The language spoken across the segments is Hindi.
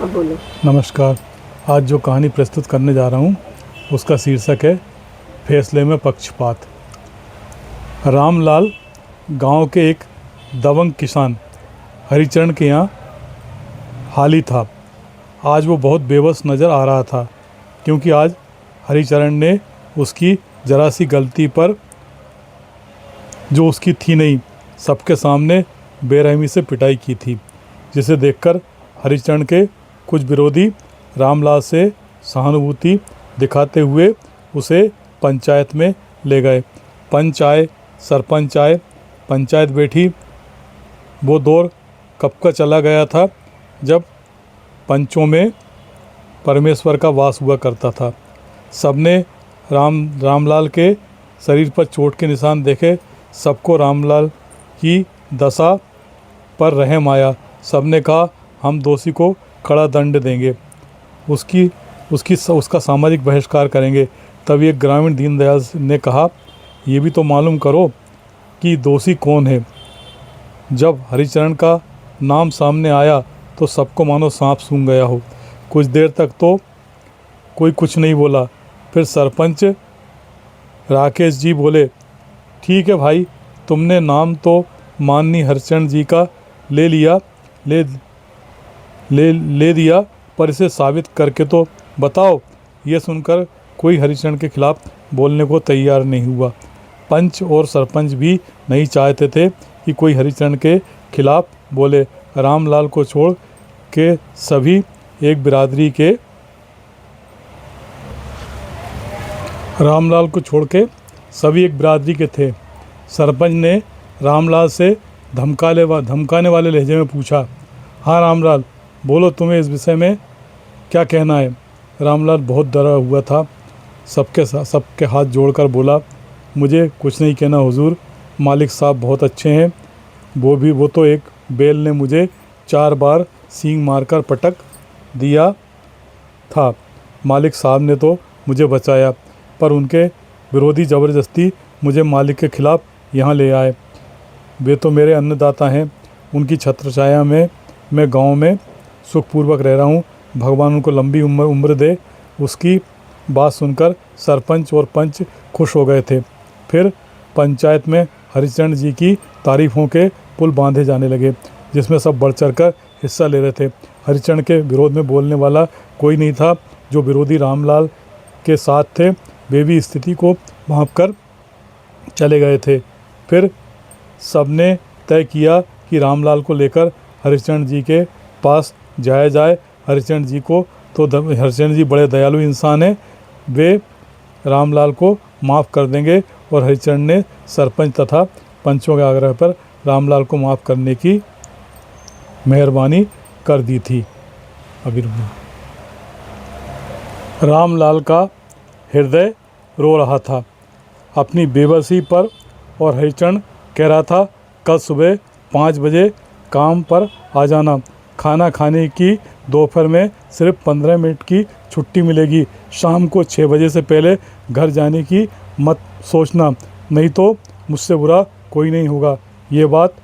अब बोलो। नमस्कार। आज जो कहानी प्रस्तुत करने जा रहा हूँ उसका शीर्षक है फैसले में पक्षपात। रामलाल गांव के एक दबंग किसान हरिचरण के यहाँ हाली था। आज वो बहुत बेबस नज़र आ रहा था क्योंकि आज हरिचरण ने उसकी ज़रा सी गलती पर, जो उसकी थी नहीं, सबके सामने बेरहमी से पिटाई की थी, जिसे देखकर हरिचरण के कुछ विरोधी रामलाल से सहानुभूति दिखाते हुए उसे पंचायत में ले गए। पंच आए, सरपंच आए, पंचायत बैठी। वो दौर कब का चला गया था जब पंचों में परमेश्वर का वास हुआ करता था। सबने रामलाल के शरीर पर चोट के निशान देखे। सबको रामलाल की दशा पर रहम आया। सबने कहा हम दोषी को कड़ा दंड देंगे, उसका सामाजिक बहिष्कार करेंगे। तभी एक ग्रामीण दीनदयाल ने कहा, ये भी तो मालूम करो कि दोषी कौन है। जब हरिचरण का नाम सामने आया तो सबको मानो सांप सूंघ गया हो। कुछ देर तक तो कोई कुछ नहीं बोला। फिर सरपंच राकेश जी बोले, ठीक है भाई, तुमने नाम तो माननीय हरिचरण जी का ले दिया, पर इसे साबित करके तो बताओ। ये सुनकर कोई हरिचरण के खिलाफ बोलने को तैयार नहीं हुआ। पंच और सरपंच भी नहीं चाहते थे कि कोई हरिचरण के खिलाफ बोले। रामलाल को छोड़ के सभी एक बिरादरी के थे। सरपंच ने रामलाल से धमकाने वाले लहजे में पूछा, हाँ रामलाल, बोलो, तुम्हें इस विषय में क्या कहना है। रामलाल बहुत डरा हुआ था। सबके हाथ जोड़कर बोला, मुझे कुछ नहीं कहना हुजूर, मालिक साहब बहुत अच्छे हैं। वो तो एक बैल ने मुझे 4 बार सींग मारकर पटक दिया था। मालिक साहब ने तो मुझे बचाया, पर उनके विरोधी ज़बरदस्ती मुझे मालिक के खिलाफ़ यहाँ ले आए। वे तो मेरे अन्नदाता हैं। उनकी छत्रछाया में मैं गांव में सुखपूर्वक रह रहा हूँ। भगवान उनको लंबी उम्र दे। उसकी बात सुनकर सरपंच और पंच खुश हो गए थे। फिर पंचायत में हरिचरण जी की तारीफ़ों के पुल बांधे जाने लगे, जिसमें सब बढ़ चढ़कर हिस्सा ले रहे थे। हरिचरण के विरोध में बोलने वाला कोई नहीं था। जो विरोधी रामलाल के साथ थे वे भी स्थिति को भांपकर चले गए थे। फिर सबने तय किया कि रामलाल को लेकर हरिचरण जी के पास जाया जाए। हरिचरण जी बड़े दयालु इंसान हैं। वे रामलाल को माफ़ कर देंगे। और हरिचरण ने सरपंच तथा पंचों के आग्रह पर रामलाल को माफ़ करने की मेहरबानी कर दी थी। रामलाल का हृदय रो रहा था अपनी बेबसी पर, और हरिचरण कह रहा था, कल सुबह 5 बजे काम पर आ जाना। खाना खाने की दोपहर में सिर्फ 15 मिनट की छुट्टी मिलेगी। शाम को 6 बजे से पहले घर जाने की मत सोचना, नहीं तो मुझसे बुरा कोई नहीं होगा। ये बात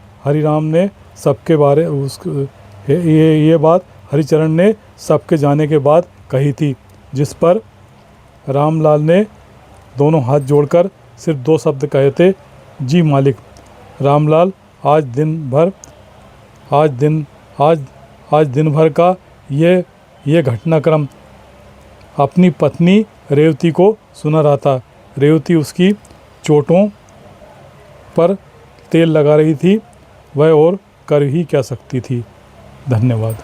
हरिचरण ने सबके जाने के बाद कही थी, जिस पर रामलाल ने दोनों हाथ जोड़कर सिर्फ 2 शब्द कहे थे, जी मालिक। रामलाल आज दिन भर का ये घटनाक्रम अपनी पत्नी रेवती को सुना रहा था। रेवती उसकी चोटों पर तेल लगा रही थी। वह और कर ही क्या सकती थी। धन्यवाद।